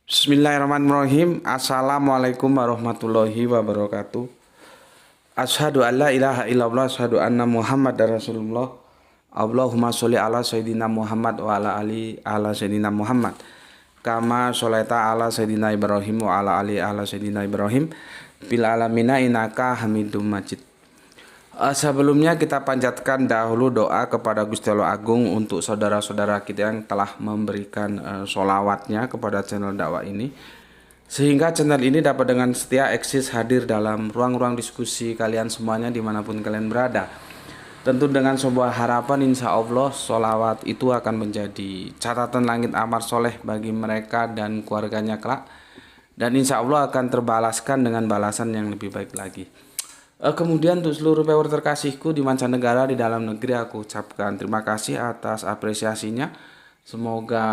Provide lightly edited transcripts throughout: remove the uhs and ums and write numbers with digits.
Bismillahirrahmanirrahim. Assalamualaikum warahmatullahi wabarakatuh. Asyhadu an la ilaha illallah, asyhadu anna Muhammadar Rasulullah. Allahumma sholli ala sayyidina Muhammad wa ala sayyidina Muhammad. Kama sholaita ala sayyidina Ibrahim wa ala sayyidina Ibrahim bil alamina innaka Hamidum Majid. Sebelumnya kita panjatkan dahulu doa kepada Gusti Allah Agung untuk saudara-saudara kita yang telah memberikan sholawatnya kepada channel dakwah ini, sehingga channel ini dapat dengan setia eksis hadir dalam ruang-ruang diskusi kalian semuanya dimanapun kalian berada. Tentu dengan sebuah harapan insya Allah sholawat itu akan menjadi catatan langit amal soleh bagi mereka dan keluarganya kelak, dan insya Allah akan terbalaskan dengan balasan yang lebih baik lagi. Kemudian untuk seluruh viewer terkasihku di mancanegara, di dalam negeri, aku ucapkan terima kasih atas apresiasinya. Semoga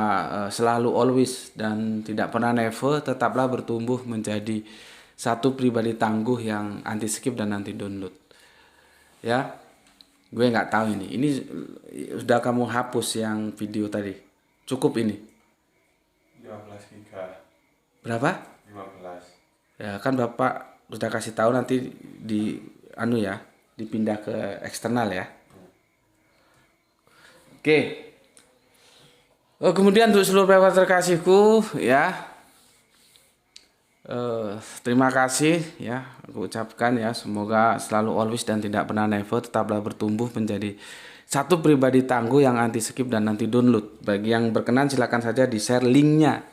selalu always dan tidak pernah never tetaplah bertumbuh menjadi satu pribadi tangguh yang anti skip dan anti download. Ya, gue nggak tahu ini sudah kamu hapus yang video tadi. Cukup ini. 15 giga. Berapa? 15. Ya kan Bapak sudah kasih tahu, nanti dipindah ke eksternal ya. Oke. Kemudian untuk seluruh viewer terkasihku ya, terima kasih ya, aku ucapkan ya, semoga selalu always dan tidak pernah never tetaplah bertumbuh menjadi satu pribadi tangguh yang anti skip dan anti download. Bagi yang berkenan silakan saja di share linknya.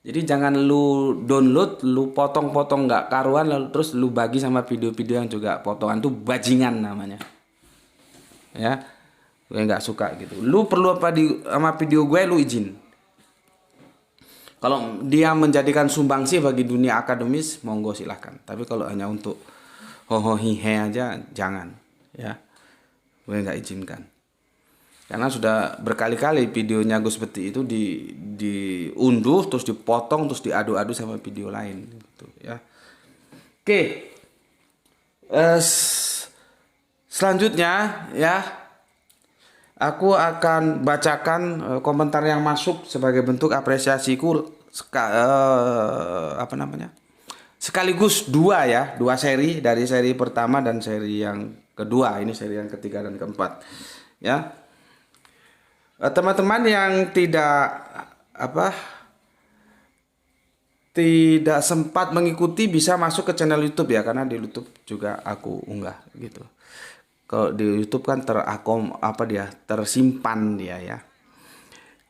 Jadi jangan lu download, lu potong-potong nggak karuan, lalu terus lu bagi sama video-video yang juga potongan, tuh bajingan namanya. Ya, gue nggak suka gitu. Lu perlu apa sama video gue, lu izin. Kalau dia menjadikan sumbangsi bagi dunia akademis, monggo silahkan. Tapi kalau hanya untuk hohohihe aja, jangan. Ya, gue nggak izinkan. Karena sudah berkali-kali videonya Gus Beti itu diunduh, terus dipotong, terus diadu-adu sama video lain gitu ya. Oke. Selanjutnya ya, aku akan bacakan komentar yang masuk sebagai bentuk apresiasiku, sekaligus dua seri, dari seri pertama dan seri yang kedua. Ini seri yang ketiga dan keempat ya. Teman-teman yang tidak sempat mengikuti bisa masuk ke channel YouTube ya, karena di YouTube juga aku unggah gitu. Kalau di YouTube kan tersimpan dia ya.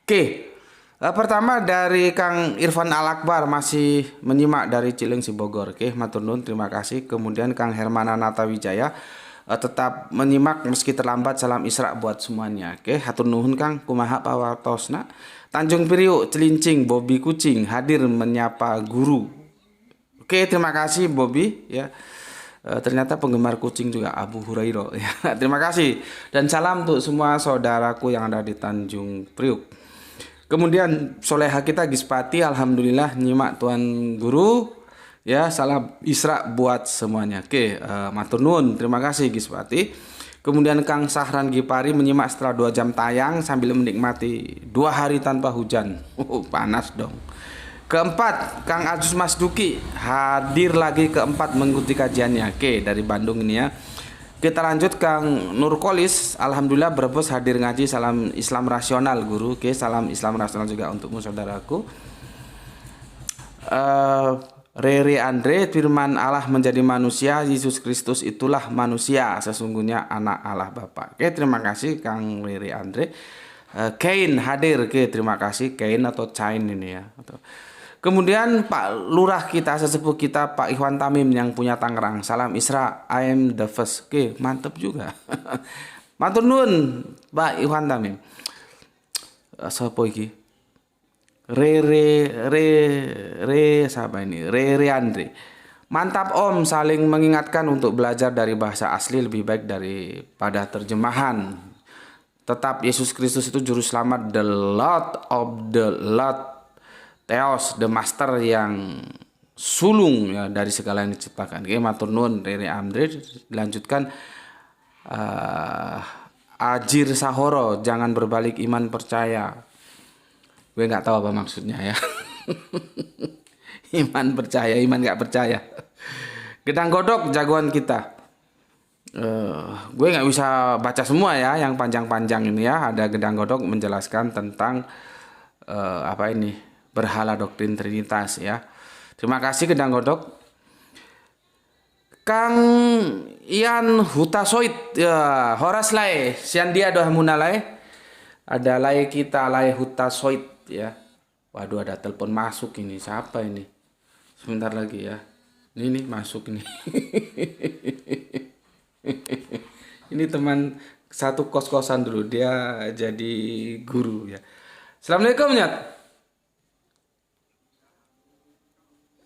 Oke. Pertama dari Kang Irfan Al-Akbar, masih menyimak dari Cilengsi Bogor. Oke, matur nuwun, terima kasih. Kemudian Kang Hermana Natawijaya, tetap menyimak meski terlambat, salam Isra buat semuanya. Oke, hatur nuhun Kang, kumaha pawartosna. Tanjung Priuk Celincing, Bobby Kucing hadir menyapa guru. Oke, terima kasih Bobby ya. Ternyata penggemar kucing juga Abu Hurairah ya. Terima kasih dan salam untuk semua saudaraku yang ada di Tanjung Priuk. Kemudian Soleha kita Gispati, alhamdulillah nyimak Tuan Guru. Ya, salam Isra buat semuanya. Oke, matur nuwun, terima kasih Gispati. Kemudian Kang Sahran Gipari menyimak setelah 2 jam tayang sambil menikmati 2 hari tanpa hujan. Panas dong. Keempat, Kang Agus Mas Duki hadir lagi keempat mengikuti kajiannya. Oke, dari Bandung ini ya. Kita lanjut Kang Nurkolis, alhamdulillah Brebes hadir ngaji, salam Islam rasional Guru. Oke, salam Islam rasional juga untukmu saudaraku. Rere Andre, firman Allah menjadi manusia, Yesus Kristus itulah manusia, sesungguhnya anak Allah Bapa. Oke, terima kasih Kang Rere Andre. Kain hadir, oke, terima kasih Kain atau Cain ini ya. Kemudian Pak Lurah kita, sesepuh kita Pak Ikhwan Tamim yang punya Tangerang, salam Isra, I am the first. Oke, mantep juga. Matur nuwun Pak Ikhwan Tamim. Sapa iki? Rere Andre. Mantap Om, saling mengingatkan untuk belajar dari bahasa asli lebih baik daripada terjemahan. Tetap Yesus Kristus itu juru selamat, the Lord of the Lord, Theos, the Master yang sulung ya dari segala yang diciptakan. Oke, matur nuwun Rere Andre. Dilanjutkan Ajir Sahoro, jangan berbalik iman percaya. Gue nggak tahu apa maksudnya ya. Iman percaya, iman nggak percaya. Gedang godok jagoan kita. Gue nggak bisa baca semua ya, yang panjang-panjang ini ya. Ada gedang godok menjelaskan tentang apa ini, berhala doktrin Trinitas ya. Terima kasih gedang godok. Kang Ian Hutasoit ya, horas lae, sian dia doh munalai. Ada lae kita lae Hutasoit ya. Waduh, ada telepon masuk ini. Siapa ini? Sebentar lagi ya. Ini nih masuk nih. Ini teman satu kos-kosan dulu. Dia jadi guru ya. Assalamualaikum Nyat.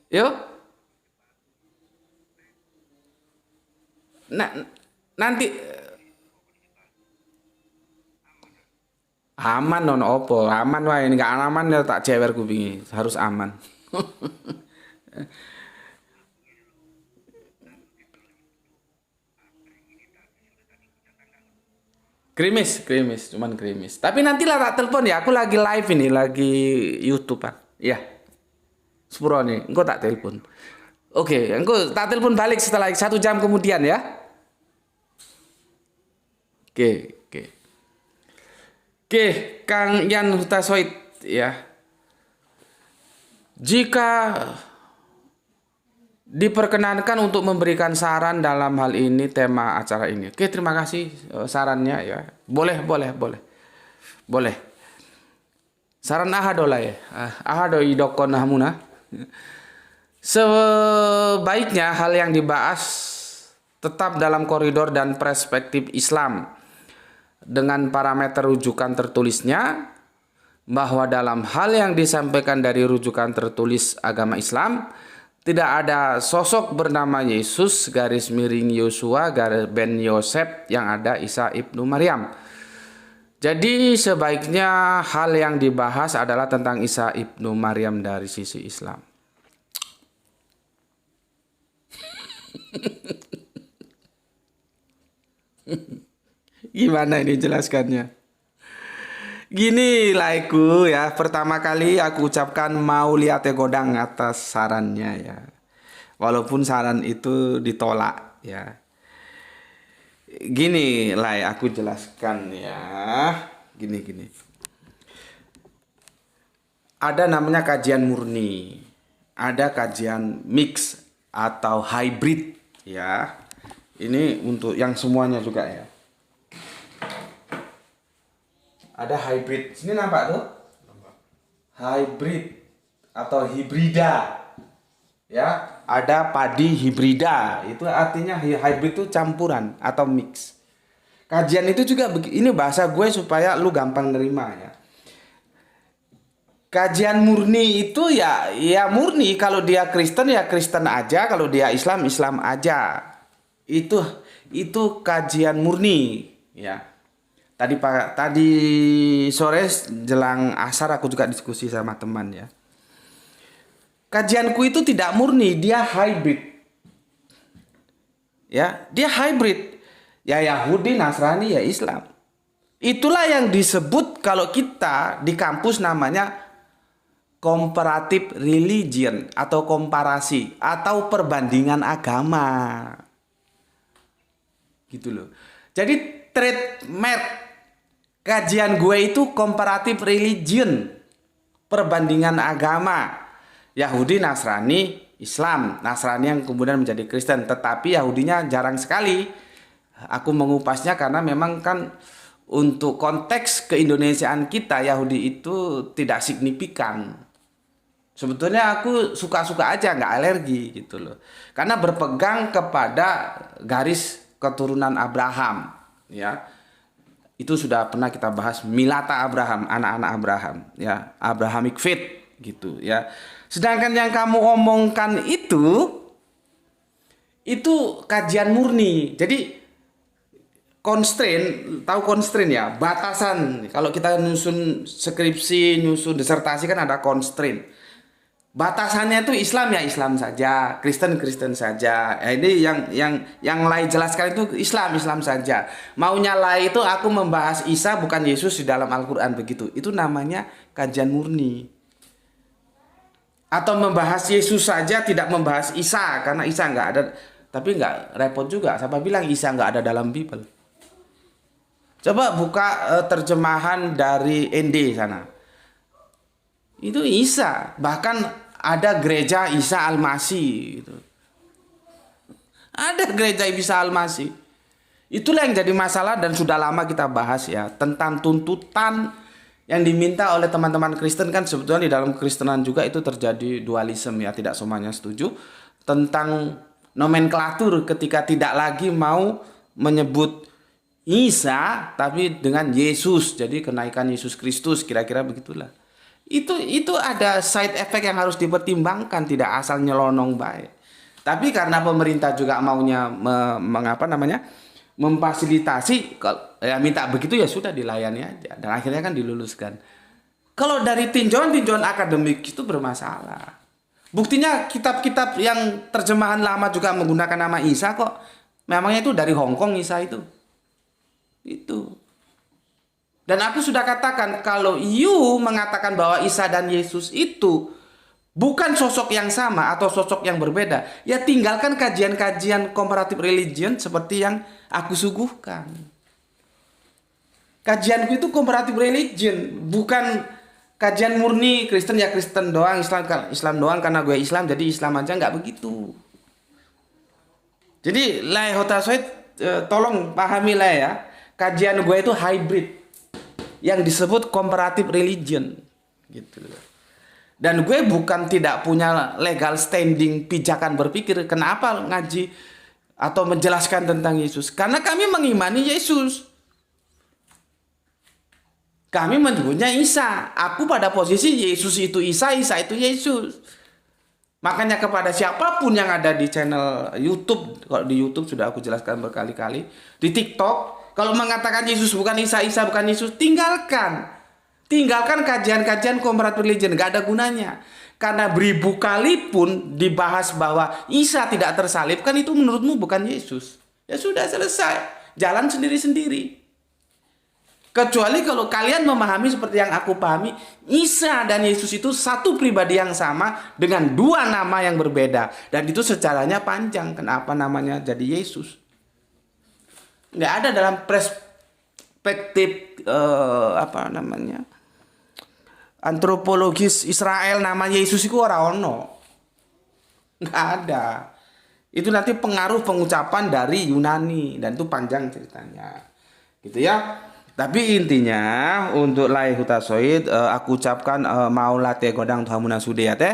Yo. Nanti aman non opo. Aman wae, ini gak aman ya tak jewer kupingi. Harus aman. Krimis, cuman krimis. Tapi nantilah tak telepon ya, aku lagi live ini, lagi YouTube-an. Ya. Sepuro nih, engkau tak telepon. Oke, engkau tak telepon balik setelah 1 jam kemudian ya. Oke. Oke, Kang Yan Hutasoit ya. Jika diperkenankan untuk memberikan saran dalam hal ini tema acara ini. Oke, terima kasih sarannya ya. Boleh. Saran ahado lah ya. Ahado idokon hamuna. Sebaiknya hal yang dibahas tetap dalam koridor dan perspektif Islam dengan parameter rujukan tertulisnya, bahwa dalam hal yang disampaikan dari rujukan tertulis agama Islam tidak ada sosok bernama Yesus garis miring Yosua ben Yosef, yang ada Isa ibnu Maryam. Jadi sebaiknya hal yang dibahas adalah tentang Isa ibnu Maryam dari sisi Islam. Gimana ini jelaskannya? Gini laiku ya, pertama kali aku ucapkan mau lihat godang atas sarannya ya. Walaupun saran itu ditolak ya. Gini lai, aku jelaskan ya. Gini. Ada namanya kajian murni, ada kajian mix atau hybrid ya. Ini untuk yang semuanya juga ya. Ada hybrid. Sini nampak tuh? Nampak. Hybrid atau hibrida. Ya, ada padi hibrida. Itu artinya hybrid itu campuran atau mix. Kajian itu juga ini bahasa gue supaya lu gampang nerima ya. Kajian murni itu ya murni, kalau dia Kristen ya Kristen aja, kalau dia Islam Islam aja. Itu kajian murni ya. Tadi sore jelang asar aku juga diskusi sama teman ya. Kajianku itu tidak murni, dia hybrid. Ya, dia hybrid. Ya Yahudi, Nasrani, ya Islam. Itulah yang disebut kalau kita di kampus namanya comparative religion atau komparasi atau perbandingan agama. Gitu loh. Jadi trademark kajian gue itu comparative religion, perbandingan agama. Yahudi, Nasrani, Islam. Nasrani yang kemudian menjadi Kristen. Tetapi Yahudinya jarang sekali. Aku mengupasnya karena memang kan untuk konteks keindonesiaan kita, Yahudi itu tidak signifikan. Sebetulnya aku suka-suka aja, nggak alergi gitu loh. Karena berpegang kepada garis keturunan Abraham. Ya. Itu sudah pernah kita bahas, milata Abraham, anak-anak Abraham, ya, Abrahamic faith gitu ya. Sedangkan yang kamu omongkan itu kajian murni. Jadi constraint, tahu constraint ya, batasan. Kalau kita nyusun skripsi, nyusun disertasi kan ada constraint. Batasannya itu Islam ya Islam saja, Kristen saja. Ini yang Lai jelaskan itu Islam saja. Maunya Lai itu aku membahas Isa bukan Yesus di dalam Al-Qur'an begitu. Itu namanya kajian murni. Atau membahas Yesus saja tidak membahas Isa karena Isa nggak ada. Tapi nggak repot juga. Siapa bilang Isa nggak ada dalam Bible? Coba buka terjemahan dari ND sana. Itu Isa, bahkan ada gereja Isa Al-Masih gitu. Ada gereja Isa Al-Masih. Itulah yang jadi masalah dan sudah lama kita bahas ya, tentang tuntutan yang diminta oleh teman-teman Kristen. Kan sebetulnya di dalam Kristenan juga itu terjadi dualisme ya, tidak semuanya setuju tentang nomenklatur ketika tidak lagi mau menyebut Isa tapi dengan Yesus. Jadi kenaikan Yesus Kristus, kira-kira begitulah. Itu ada side effect yang harus dipertimbangkan, tidak asal nyelonong baik. Tapi karena pemerintah juga maunya memfasilitasi, kalau ya minta begitu ya sudah dilayani aja dan akhirnya kan diluluskan. Kalau dari tinjauan akademik itu bermasalah. Buktinya kitab-kitab yang terjemahan lama juga menggunakan nama Isa kok. Memangnya itu dari Hong Kong Isa itu. Itu. Dan aku sudah katakan kalau you mengatakan bahwa Isa dan Yesus itu bukan sosok yang sama atau sosok yang berbeda, ya tinggalkan kajian-kajian comparative religion seperti yang aku suguhkan. Kajianku itu comparative religion, bukan kajian murni Kristen ya Kristen doang, Islam doang karena gue Islam jadi Islam aja, nggak begitu. Jadi Lai Hotasoid tolong pahami lah ya, kajian gue itu hybrid yang disebut comparative religion gitu. Dan gue bukan tidak punya legal standing pijakan berpikir kenapa ngaji atau menjelaskan tentang Yesus, karena kami mengimani Yesus. Kami menyebutnya Isa. Aku pada posisi Yesus itu Isa, Isa itu Yesus. Makanya kepada siapapun yang ada di channel YouTube, kalau di YouTube sudah aku jelaskan berkali-kali, di TikTok, kalau mengatakan Yesus bukan Isa, Isa bukan Yesus, tinggalkan. Tinggalkan kajian-kajian comparative religion, gak ada gunanya. Karena beribu kali pun dibahas bahwa Isa tidak tersalib, kan itu menurutmu bukan Yesus. Ya sudah selesai, jalan sendiri-sendiri. Kecuali kalau kalian memahami seperti yang aku pahami, Isa dan Yesus itu satu pribadi yang sama dengan dua nama yang berbeda. Dan itu sejarahnya panjang, kenapa namanya jadi Yesus. Nggak ada dalam perspektif antropologis Israel nama Yesus itu orang ono. Nggak ada. Itu nanti pengaruh pengucapan dari Yunani dan itu panjang ceritanya. Gitu ya. Tapi intinya untuk Lai Hotasoid aku ucapkan maulate godang tuhamuna sude ya teh.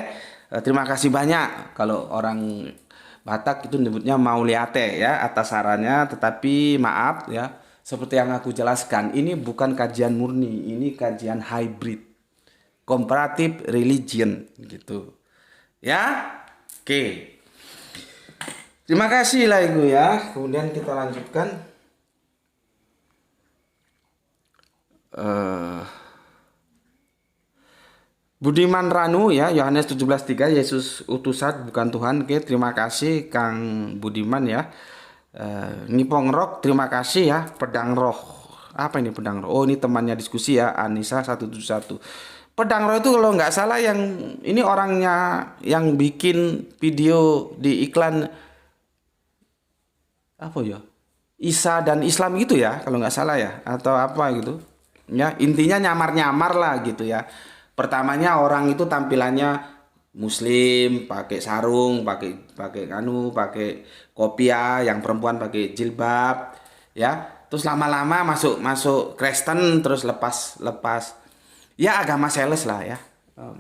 Terima kasih banyak kalau orang Batak itu nyebutnya mauliate ya atas sarannya, tetapi maaf ya seperti yang aku jelaskan ini bukan kajian murni, ini kajian hybrid comparative religion gitu ya. Oke, terima kasih lah Ibu ya. Kemudian kita lanjutkan. Budiman Ranu ya, Yohanes 17:3, Yesus utusan bukan Tuhan. Oke, terima kasih Kang Budiman ya. Ngipong Rock, terima kasih ya. Pedang Roh, apa ini Pedang Roh? Oh ini temannya diskusi ya, Anissa 171. Pedang Roh itu kalau nggak salah yang ini orangnya yang bikin video di iklan apa ya, Isa dan Islam gitu ya kalau nggak salah ya, atau apa gitu ya, intinya nyamar-nyamar lah gitu ya. Pertamanya orang itu tampilannya Muslim, pakai sarung, pakai kopiah, yang perempuan pakai jilbab, ya. Terus lama-lama masuk Kristen, terus lepas, ya agama sales lah ya,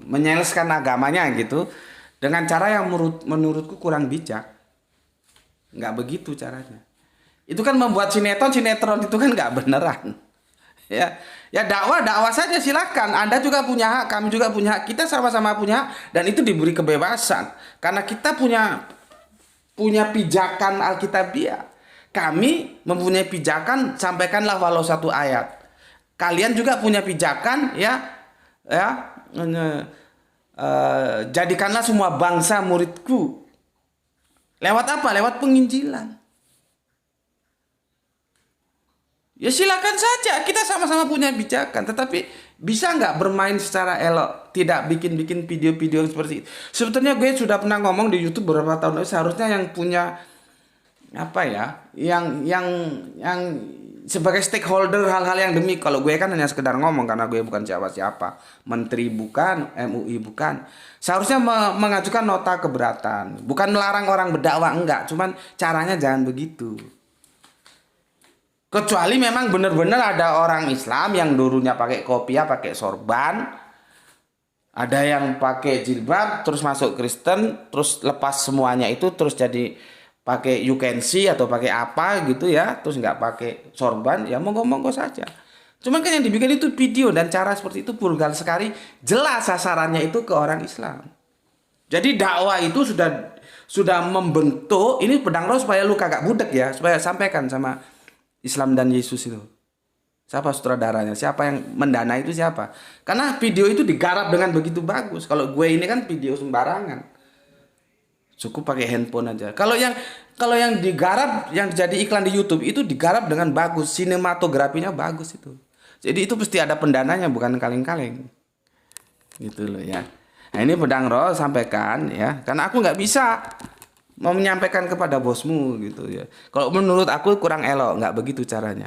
menyeleskan agamanya gitu, dengan cara yang menurutku kurang bijak. Nggak begitu caranya. Itu kan membuat sinetron itu kan nggak beneran. Ya dakwah saja silakan. Anda juga punya hak, kami juga punya hak, kita sama-sama punya hak, dan itu diberi kebebasan karena kita punya pijakan Alkitabiah. Kami mempunyai pijakan, sampaikanlah walau satu ayat. Kalian juga punya pijakan ya jadikanlah semua bangsa muridku. Lewat apa? Lewat penginjilan. Ya silakan saja, kita sama-sama punya pijakan, tetapi bisa nggak bermain secara elok, tidak bikin-bikin video-video yang seperti itu. Sebetulnya gue sudah pernah ngomong di YouTube beberapa tahun lalu, seharusnya yang punya apa ya, yang sebagai stakeholder hal-hal yang demi, kalau gue kan hanya sekedar ngomong karena gue bukan siapa-siapa, menteri bukan, MUI bukan. Seharusnya mengajukan nota keberatan, bukan melarang orang berdakwah, enggak, cuman caranya jangan begitu. Kecuali memang benar-benar ada orang Islam yang dulunya pakai kopiah, pakai sorban, ada yang pakai jilbab, terus masuk Kristen, terus lepas semuanya itu, terus jadi pakai you can see atau pakai apa gitu ya, terus nggak pakai sorban, ya monggo-monggo saja. Cuman kan yang dibikin itu video dan cara seperti itu vulgar sekali, jelas sasarannya itu ke orang Islam. Jadi dakwah itu sudah membentuk, ini pedang roh supaya lu kagak budek ya, supaya sampaikan sama Islam dan Yesus itu. Siapa sutradaranya? Siapa yang mendanai itu siapa? Karena video itu digarap dengan begitu bagus. Kalau gue ini kan video sembarangan. Cukup pakai handphone aja. Kalau yang digarap, yang jadi iklan di YouTube itu digarap dengan bagus, sinematografinya bagus itu. Jadi itu pasti ada pendananya, bukan kaleng-kaleng. Gitu loh ya. Nah ini pedang roh sampaikan ya, karena aku nggak bisa mau menyampaikan kepada bosmu gitu ya. Kalau menurut aku kurang elok, nggak begitu caranya.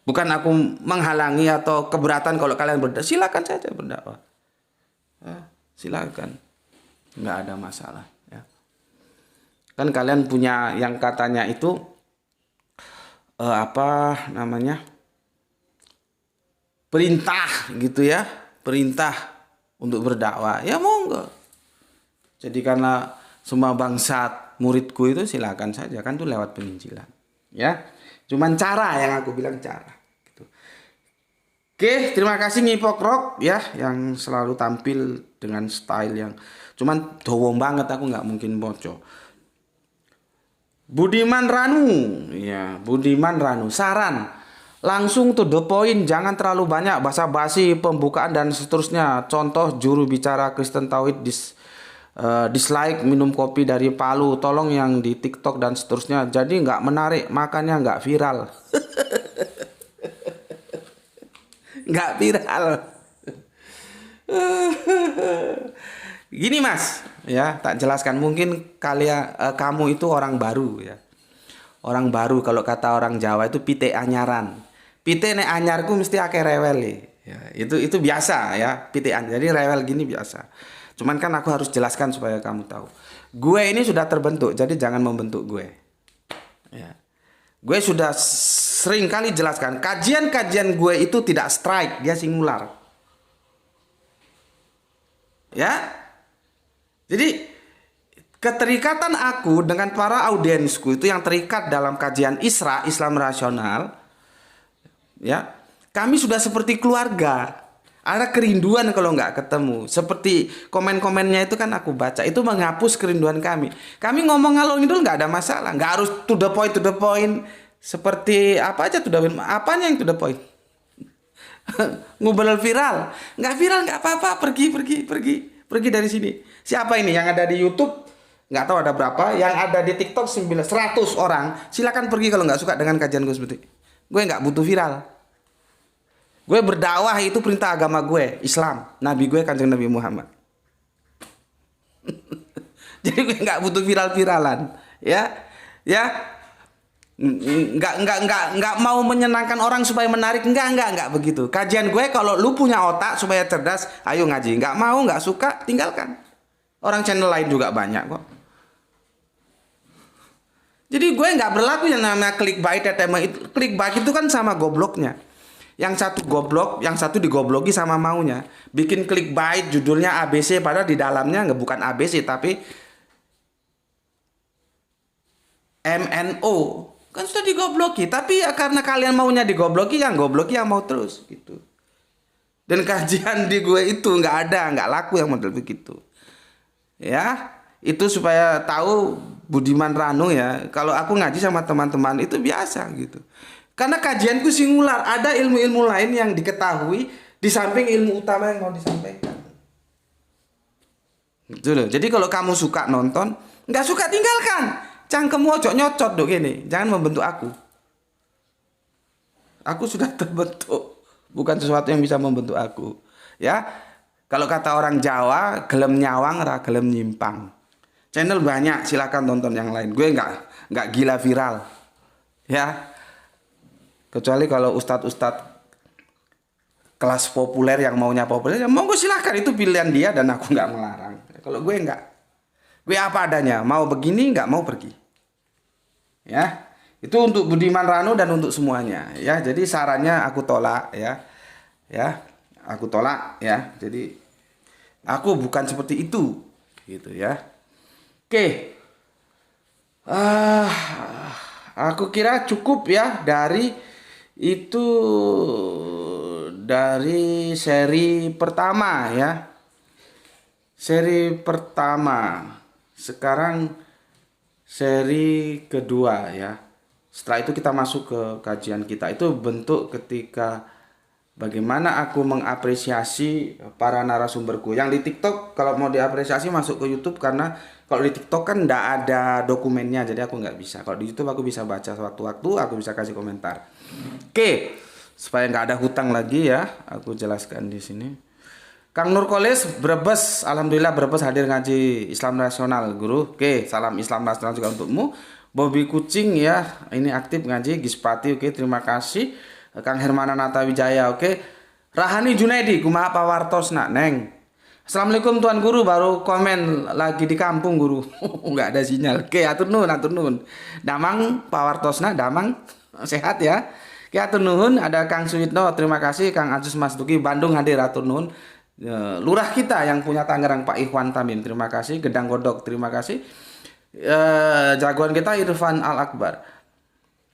Bukan aku menghalangi atau keberatan kalau kalian berdakwah, silakan saja berdakwah. Ya, silakan, nggak ada masalah. Ya. Kan kalian punya yang katanya itu apa namanya, perintah gitu ya, perintah untuk berdakwah. Ya monggo. Jadi karena semua bangsa muridku itu silakan saja, kan itu lewat penginjilan ya, cuman cara yang aku bilang cara gitu. Oke, terima kasih Ngipok Rock ya yang selalu tampil dengan style yang cuman dowong banget, aku nggak mungkin bocor. Budiman Ranu ya, Budiman Ranu saran langsung to the point, jangan terlalu banyak basa-basi pembukaan dan seterusnya. Contoh juru bicara Kristen Tauhid dislike minum kopi dari Palu, tolong yang di TikTok dan seterusnya, jadi nggak menarik, makanya nggak viral. Nggak viral. Gini mas ya, tak jelaskan, mungkin kamu itu orang baru ya, orang baru. Kalau kata orang Jawa itu pite anyaran, pite nek anyarku mesti akeh rewel ya, itu biasa ya, pite anyar, jadi rewel gini biasa. Cuman kan aku harus jelaskan supaya kamu tahu. Gue ini sudah terbentuk, jadi jangan membentuk gue. Ya. Gue sudah sering kali jelaskan, kajian-kajian gue itu tidak strike, dia singular. Ya. Jadi keterikatan aku dengan para audiensku itu yang terikat dalam kajian Islam rasional. Ya. Kami sudah seperti keluarga. Ada kerinduan kalau nggak ketemu. Seperti komen-komennya itu kan aku baca. Itu menghapus kerinduan kami. Kami ngomong ngalor ngidul nggak ada masalah. Nggak harus to the point. Seperti apa aja to the point. Apanya yang to the point? Ngobrol viral. Nggak viral nggak apa-apa. Pergi dari sini. Siapa ini yang ada di YouTube? Nggak tahu ada berapa. Yang ada di TikTok 100 orang. Silakan pergi kalau nggak suka dengan kajian gue seperti ini. Gue nggak butuh viral. Gue berdakwah itu perintah agama gue, Islam. Nabi gue Kanjeng Nabi Muhammad. Jadi gue nggak butuh viral-viralan, ya, ya. Nggak mau menyenangkan orang supaya menarik, nggak begitu. Kajian gue kalau lu punya otak supaya cerdas, ayo ngaji. Nggak mau, nggak suka, tinggalkan. Orang channel lain juga banyak kok. Jadi gue nggak berlaku yang namanya clickbait ya, tema itu. Clickbait itu kan sama gobloknya. Yang satu goblok, yang satu digobloki sama maunya. Bikin clickbait judulnya ABC, padahal di dalamnya nggak bukan ABC tapi MNO. Kan sudah digobloki, tapi ya karena kalian maunya digobloki, yang gobloki yang mau terus gitu. Dan kajian di gue itu nggak laku yang model begitu. Ya, itu supaya tahu Budiman Ranu ya. Kalau aku ngaji sama teman-teman itu biasa gitu. Karena kajianku singular, ada ilmu-ilmu lain yang diketahui di samping ilmu utama yang mau disampaikan. Gitu loh. Jadi kalau kamu suka nonton, nggak suka tinggalkan. Cangkemmu ojo nyocot dok gini. Jangan membentuk aku. Aku sudah terbentuk. Bukan sesuatu yang bisa membentuk aku. Ya. Kalau kata orang Jawa, gelem nyawang, ra gelem nyimpang. Channel banyak, silakan tonton yang lain. Gue nggak gila viral. Ya. Kecuali kalau ustadz-ustadz kelas populer yang maunya populer, ya monggo silahkan, itu pilihan dia dan aku nggak melarang. Kalau gue nggak, gue apa adanya, mau begini nggak mau pergi. Ya, itu untuk Budiman Rano dan untuk semuanya. Ya, jadi sarannya aku tolak ya, aku tolak ya. Jadi aku bukan seperti itu, gitu ya. Oke, aku kira cukup ya dari seri pertama ya. Seri pertama. Sekarang seri kedua ya. Setelah itu kita masuk ke kajian kita. Itu bentuk ketika bagaimana aku mengapresiasi para narasumberku. Yang di TikTok kalau mau diapresiasi masuk ke YouTube, karena kalau di TikTok kan nggak ada dokumennya, jadi aku nggak bisa. Kalau di YouTube aku bisa baca sewaktu-waktu, aku bisa kasih komentar. Oke. Supaya nggak ada hutang lagi ya, aku jelaskan di sini. Kang Nurkolis Brebes, alhamdulillah Brebes hadir ngaji Islam Nasional, guru. Oke, salam Islam Nasional juga untukmu. Bobby Kucing ya, ini aktif ngaji. Gispati, oke, terima kasih. Kang Hermana Nata Wijaya, oke. Rahani Junaidi, kumaha pawartosna, Neng. Assalamualaikum Tuan Guru, baru komen lagi di kampung Guru. Nggak ada sinyal. Oke, atur nuhun. Damang pawartosna, damang sehat ya. Oke, atur nuhun. Ada Kang Suwitno, terima kasih. Kang Azus Mas Duki Bandung hadir, atur nuhun. Lurah kita yang punya Tangerang Pak Ikhwan Tamim, terima kasih. Gedang Godok, terima kasih. Jagoan kita Irfan Al Akbar.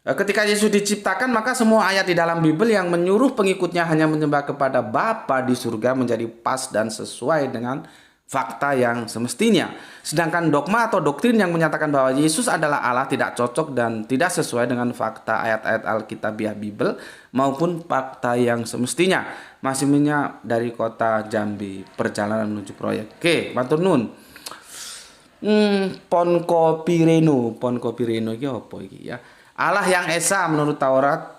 Ketika Yesus diciptakan, maka semua ayat di dalam Bible yang menyuruh pengikutnya hanya menyembah kepada Bapa di surga menjadi pas dan sesuai dengan fakta yang semestinya. Sedangkan dogma atau doktrin yang menyatakan bahwa Yesus adalah Allah tidak cocok dan tidak sesuai dengan fakta ayat-ayat Alkitabiah Bible maupun fakta yang semestinya. Masihnya dari kota Jambi, perjalanan menuju proyek. Oke, matur nuwun. Ponkopireno iki apa iki ya? Allah yang esa menurut Taurat,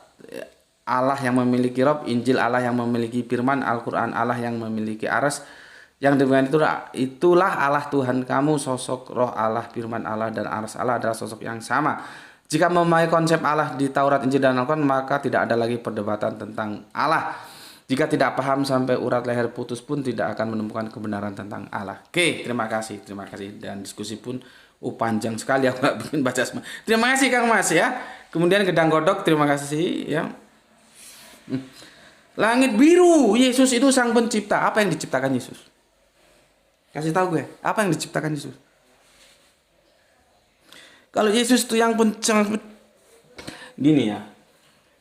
Allah yang memiliki Rob, Injil Allah yang memiliki firman, Al-Quran Allah yang memiliki aras. Yang demikian itulah Allah Tuhan kamu, sosok roh Allah, firman Allah, dan aras Allah adalah sosok yang sama. Jika memahami konsep Allah di Taurat, Injil, dan Al-Quran, maka tidak ada lagi perdebatan tentang Allah. Jika tidak paham sampai urat leher putus pun tidak akan menemukan kebenaran tentang Allah. Oke, terima kasih. Dan diskusi pun panjang sekali, aku nggak bikin baca semua. Terima kasih Kang Mas ya. Kemudian Gedang Godok, terima kasih ya. Langit biru, Yesus itu sang pencipta. Apa yang diciptakan Yesus? Kasih tahu gue, apa yang diciptakan Yesus? Kalau Yesus itu yang gini ya,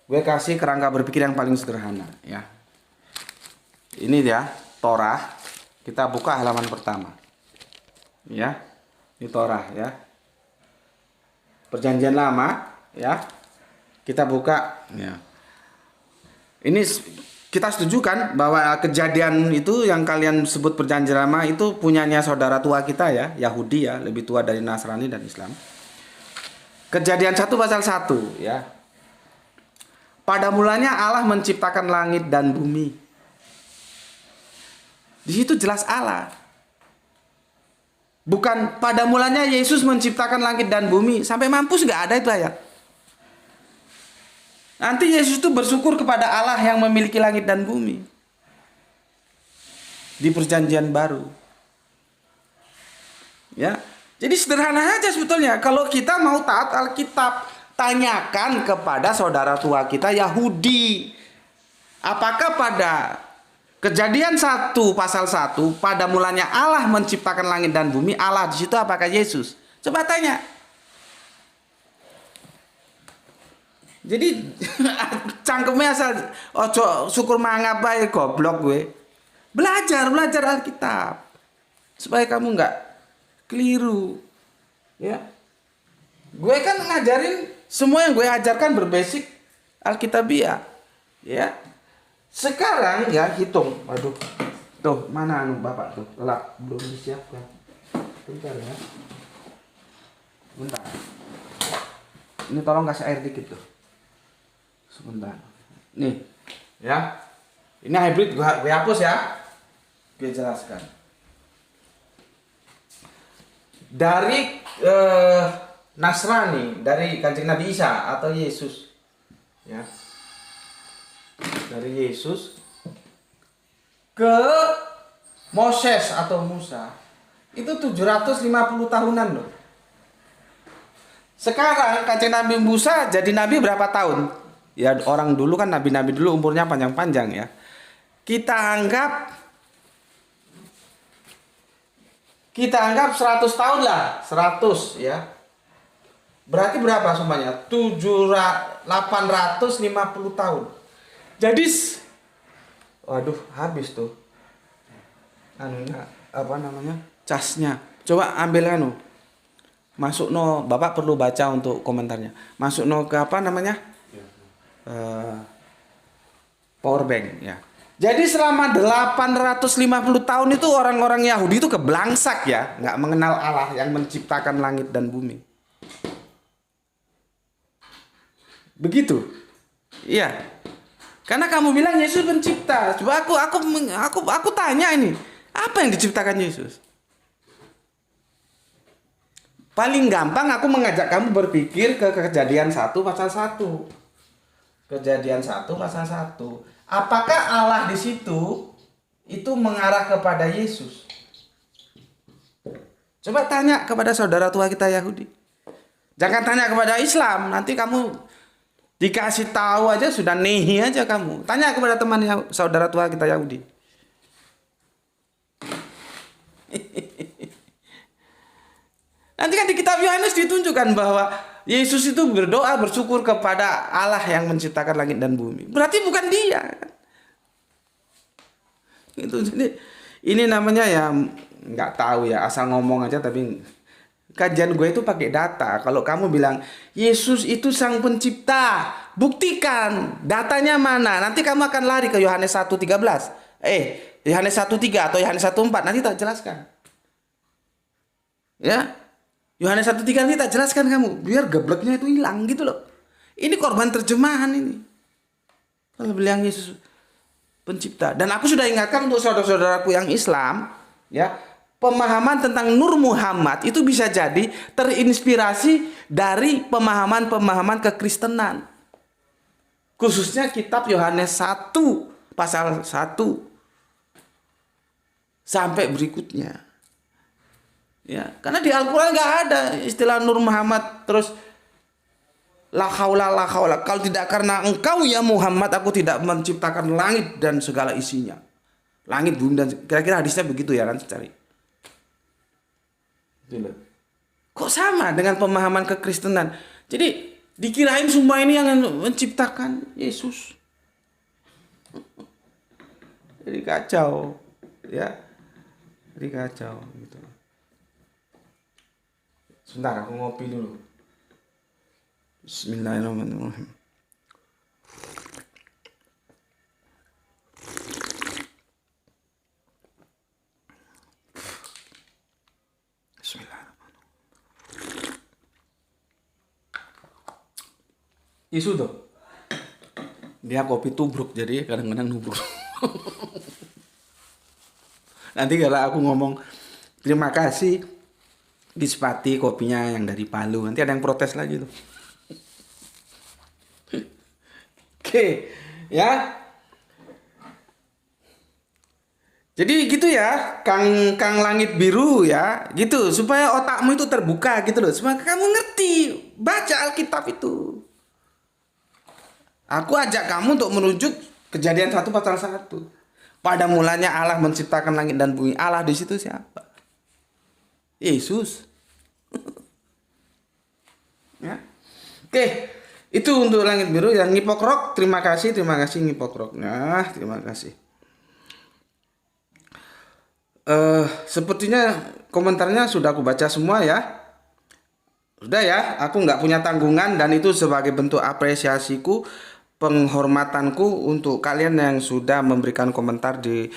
gue kasih kerangka berpikir yang paling sederhana ya. Ini ya, Torah. Kita buka halaman pertama. Ya, ini Torah ya. Perjanjian Lama ya. Kita buka ya. Ini kita setuju kan bahwa kejadian itu yang kalian sebut perjanjian lama itu punyanya saudara tua kita ya, Yahudi ya, lebih tua dari Nasrani dan Islam. Kejadian 1 pasal 1 ya. Pada mulanya Allah menciptakan langit dan bumi. Di situ jelas Allah. Bukan pada mulanya Yesus menciptakan langit dan bumi. Sampai mampus nggak ada itu ayat. Nanti Yesus itu bersyukur kepada Allah yang memiliki langit dan bumi. Di perjanjian baru. Ya. Jadi sederhana aja sebetulnya. Kalau kita mau taat Alkitab, tanyakan kepada saudara tua kita Yahudi. Apakah pada Kejadian 1 pasal 1 pada mulanya Allah menciptakan langit dan bumi, Allah di situ apakah Yesus? Coba tanya. Jadi cangkemnya asal ojo syukur mangap bae goblok gue. Belajar Alkitab. Supaya kamu nggak keliru. Ya. Gue kan ngajarin semua yang gue ajarkan berbasic Alkitabiah. Ya. Sekarang ya hitung. Waduh. Tuh, mana anu Bapak tuh? Telak belum disiapkan. Bentar ya. Bentar. Ini tolong kasih air dikit tuh. Sebentar. Nih, ya. Ini hybrid gue hapus ya. Gue jelaskan. Dari Nasrani, dari Kanjeng Nabi Isa atau Yesus. Ya. Dari Yesus ke Moses atau Musa. Itu 750 tahunan loh. Sekarang Kanjeng Nabi Musa jadi nabi berapa tahun? Ya orang dulu kan nabi-nabi dulu umurnya panjang-panjang ya. Kita anggap 100 tahun lah, 100 ya. Berarti berapa semuanya? 850 tahun. Jadi waduh, habis tuh. Apa namanya? Casnya. Coba ambil masuk Bapak perlu baca untuk komentarnya. Masuk ke apa namanya? Power bank ya. Jadi selama 850 tahun itu orang-orang Yahudi itu keblangsak ya, nggak mengenal Allah yang menciptakan langit dan bumi. Begitu. Iya. Karena kamu bilang Yesus pencipta. Coba aku tanya ini, apa yang diciptakan Yesus? Paling gampang aku mengajak kamu berpikir ke Kejadian 1 pasal 1. Kejadian 1 pasal 1. Apakah Allah di situ itu mengarah kepada Yesus? Coba tanya kepada saudara tua kita Yahudi. Jangan tanya kepada Islam, nanti kamu dikasih tahu aja sudah nehi aja kamu. Tanya kepada teman saudara tua kita Yahudi. Nanti kan di kitab Yohanes ditunjukkan bahwa Yesus itu berdoa bersyukur kepada Allah yang menciptakan langit dan bumi. Berarti bukan dia. Itu jadi ini namanya ya nggak tahu ya, asal ngomong aja, tapi kajian gue itu pakai data. Kalau kamu bilang Yesus itu sang pencipta, buktikan datanya mana. Nanti kamu akan lari ke Yohanes 1:13. Yohanes 1:3 atau Yohanes 1:4 nanti tak jelaskan. Ya. Yohanes 1:3 nanti tak jelaskan kamu, biar gebleknya itu hilang gitu loh. Ini korban terjemahan ini. Kalau bilang Yesus pencipta. Dan aku sudah ingatkan untuk saudara-saudaraku yang Islam, ya, pemahaman tentang Nur Muhammad itu bisa jadi terinspirasi dari pemahaman-pemahaman kekristenan. Khususnya kitab Yohanes 1 pasal 1 sampai berikutnya. Ya, karena di Al-Quran nggak ada istilah Nur Muhammad terus la haula. Kalau tidak karena engkau ya Muhammad, aku tidak menciptakan langit dan segala isinya. Langit, bumi dan kira-kira hadisnya begitu ya kan, cari. Kok sama dengan pemahaman kekristenan? Jadi dikirain semua ini yang menciptakan Yesus. Jadi kacau, ya. Jadi kacau gitu. Sebentar, aku ngopi dulu. Bismillahirrahmanirrahim. Bismillahirrahmanirrahim. Isu tuh. Dia kopi tubruk, jadi kadang-kadang nubruk. Nanti kalau aku ngomong terima kasih Dispati kopinya yang dari Palu, nanti ada yang protes lagi tuh. Oke, ya. Jadi gitu ya, Kang Langit Biru ya, gitu supaya otakmu itu terbuka gitu loh, supaya kamu ngerti baca Alkitab itu. Aku ajak kamu untuk merujuk Kejadian 1 pasal 1. Pada mulanya Allah menciptakan langit dan bumi. Allah di situ siapa? Yesus. Ya. Oke, itu untuk Langit Biru. Yang Ngipokrok, terima kasih Ngipokrok. Nah, terima kasih. Sepertinya komentarnya sudah aku baca semua ya. Sudah ya, aku nggak punya tanggungan dan itu sebagai bentuk apresiasiku, penghormatanku untuk kalian yang sudah memberikan komentar di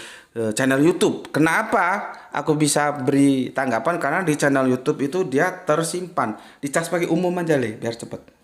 channel YouTube. Kenapa aku bisa beri tanggapan? Karena di channel YouTube itu dia tersimpan. Dicas pakai umum aja Le, biar cepet.